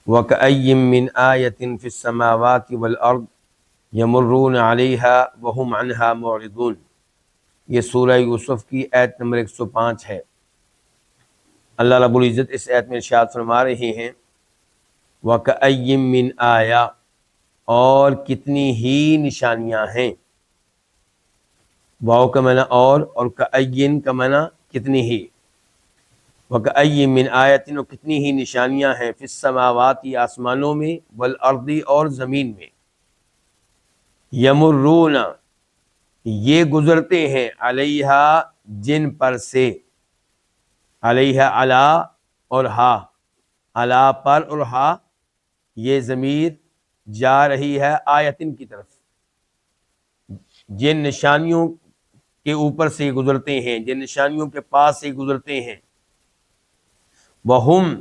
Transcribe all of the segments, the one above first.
وَكَأَيٍّ مِّنْ آيَةٍ فِي السَّمَاوَاتِ وَالْأَرْضِ يَمُرُّونَ عَلَيْهَا وَهُمْ عَنْهَا مُعْرِضُونَ۔ یہ سورہ یوسف کی آیت نمبر 105 ہے۔ اللہ رب العزت اس آیت میں ارشاد فرما رہے ہیں وَكَأَيٍّ مِّنْ آیَةٍ، اور کتنی ہی نشانیاں ہیں۔ واو کا معنی اور کأین کا معنی کتنی ہی۔ وَكَأَيٍّ مِّنْ آیَةٍ، اور کتنی ہی نشانیاں ہیں، فی السماوات آسمانوں میں، والارض اور زمین میں، یمرون یہ گزرتے ہیں، علیہا جن پر سے، علیہا علا اور ہا، علا پر اور ہا یہ ضمیر جا رہی ہے آیتن کی طرف، جن نشانیوں کے اوپر سے گزرتے ہیں، جن نشانیوں کے پاس سے گزرتے ہیں۔ وہم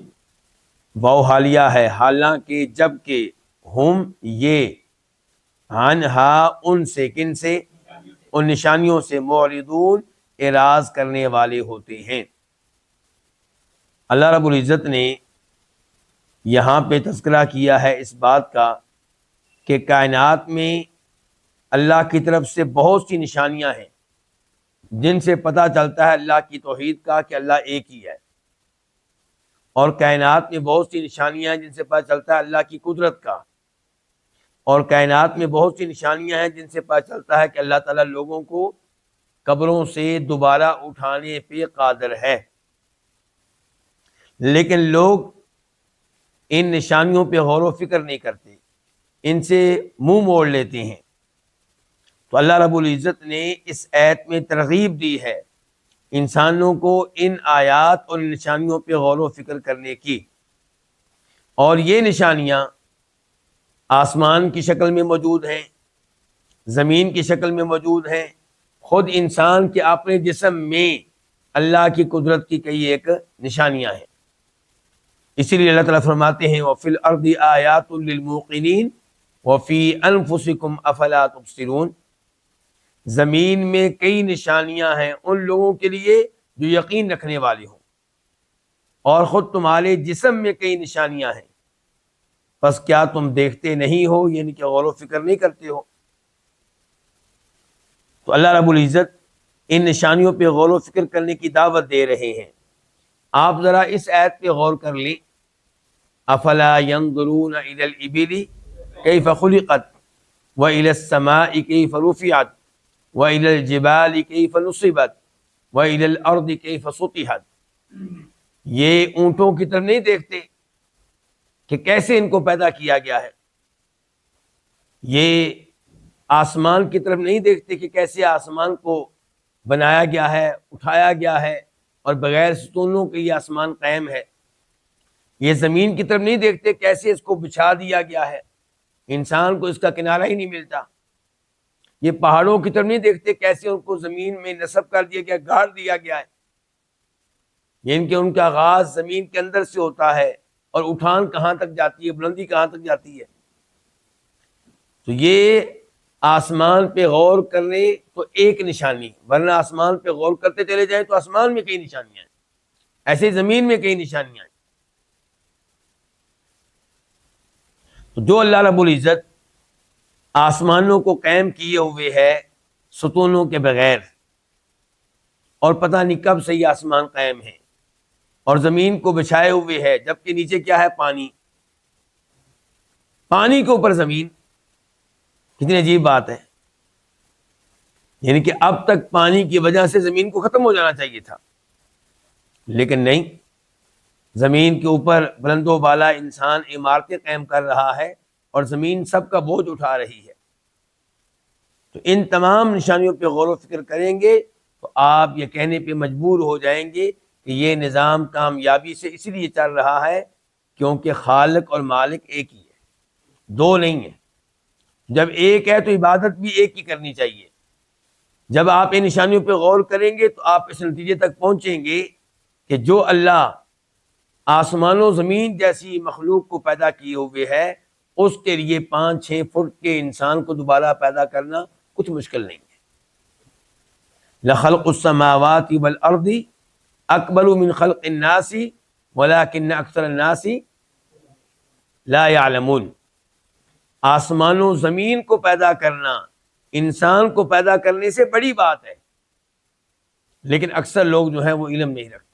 واو حالیہ ہے، حالانکہ جب کہ ہم یہ عنہا ان سے، کن سے؟ ان نشانیوں سے، معرضون اعراض کرنے والے ہوتے ہیں۔ اللہ رب العزت نے یہاں پہ تذکرہ کیا ہے اس بات کا کہ کائنات میں اللہ کی طرف سے بہت سی نشانیاں ہیں جن سے پتہ چلتا ہے اللہ کی توحید کا کہ اللہ ایک ہی ہے، اور کائنات میں بہت سی نشانیاں ہیں جن سے پتہ چلتا ہے اللہ کی قدرت کا، اور کائنات میں بہت سی نشانیاں ہیں جن سے پتہ چلتا ہے کہ اللہ تعالیٰ لوگوں کو قبروں سے دوبارہ اٹھانے پہ قادر ہے۔ لیکن لوگ ان نشانیوں پہ غور و فکر نہیں کرتے، ان سے منہ موڑ لیتے ہیں۔ تو اللہ رب العزت نے اس آیت میں ترغیب دی ہے انسانوں کو ان آیات اور نشانیوں پہ غور و فکر کرنے کی، اور یہ نشانیاں آسمان کی شکل میں موجود ہیں، زمین کی شکل میں موجود ہیں، خود انسان کے اپنے جسم میں اللہ کی قدرت کی کئی ایک نشانیاں ہیں۔ اسی لیے اللہ تعالیٰ فرماتے ہیں وَفِي الْأَرْضِ آيَاتٌ لِّلْمُوقِنِينَ وَفِي أَنفُسِكُمْ أَفَلَا تُبْصِرُونَ، زمین میں کئی نشانیاں ہیں ان لوگوں کے لیے جو یقین رکھنے والے ہوں، اور خود تمہارے جسم میں کئی نشانیاں ہیں، پس کیا تم دیکھتے نہیں ہو، یعنی کہ غور و فکر نہیں کرتے ہو؟ تو اللہ رب العزت ان نشانیوں پہ غور و فکر کرنے کی دعوت دے رہے ہیں۔ آپ ذرا اس آیت پہ غور کر لیں، افلا ينظرون الى الابل كيف خلقت والى السماء كيف رفعت والى الجبال كيف نصبت والى الارض كيف سطحت، یہ اونٹوں کی طرف نہیں دیکھتے کہ کیسے ان کو پیدا کیا گیا ہے، یہ آسمان کی طرف نہیں دیکھتے کہ کیسے آسمان کو بنایا گیا ہے، اٹھایا گیا ہے، اور بغیر ستونوں کے یہ آسمان قائم ہے، یہ زمین کی طرف نہیں دیکھتے کیسے اس کو بچھا دیا گیا ہے، انسان کو اس کا کنارہ ہی نہیں ملتا، یہ پہاڑوں کی طرف نہیں دیکھتے کیسے ان کو زمین میں نصب کر دیا گیا، گاڑ دیا گیا ہے، یعنی کہ ان کا آغاز زمین کے اندر سے ہوتا ہے اور اٹھان کہاں تک جاتی ہے، بلندی کہاں تک جاتی ہے۔ تو یہ آسمان پہ غور کرنے تو ایک نشانی، ورنہ آسمان پہ غور کرتے چلے جائیں تو آسمان میں کئی نشانیاں ہیں، ایسے زمین میں کئی نشانیاں ہیں۔ تو جو اللہ رب العزت آسمانوں کو قائم کیے ہوئے ہے ستونوں کے بغیر، اور پتہ نہیں کب سے یہ آسمان قائم ہے، اور زمین کو بچھائے ہوئے ہے، جبکہ نیچے کیا ہے؟ پانی، پانی کے اوپر زمین، کتنی عجیب بات ہے، یعنی کہ اب تک پانی کی وجہ سے زمین کو ختم ہو جانا چاہیے تھا، لیکن نہیں، زمین کے اوپر بلند و بالا انسان عمارتیں قائم کر رہا ہے اور زمین سب کا بوجھ اٹھا رہی ہے۔ تو ان تمام نشانیوں پہ غور و فکر کریں گے تو آپ یہ کہنے پہ مجبور ہو جائیں گے کہ یہ نظام کامیابی سے اس لیے چل رہا ہے کیونکہ خالق اور مالک ایک ہی ہے، دو نہیں ہے۔ جب ایک ہے تو عبادت بھی ایک ہی کرنی چاہیے۔ جب آپ ان نشانیوں پہ غور کریں گے تو آپ اس نتیجے تک پہنچیں گے کہ جو اللہ آسمان و زمین جیسی مخلوق کو پیدا کیے ہوئے ہے، اس کے لیے 5-6 فٹ کے انسان کو دوبارہ پیدا کرنا کچھ مشکل نہیں ہے۔ لَخَلْقُ السَّمَاوَاتِ وَالْأَرْضِ أَكْبَرُ مِنْ خَلْقِ النَّاسِ وَلَكِنَّ أَكْثَرَ النَّاسِ، لا یعلمون، آسمان و زمین کو پیدا کرنا انسان کو پیدا کرنے سے بڑی بات ہے، لیکن اکثر لوگ جو ہیں وہ علم نہیں رکھتے۔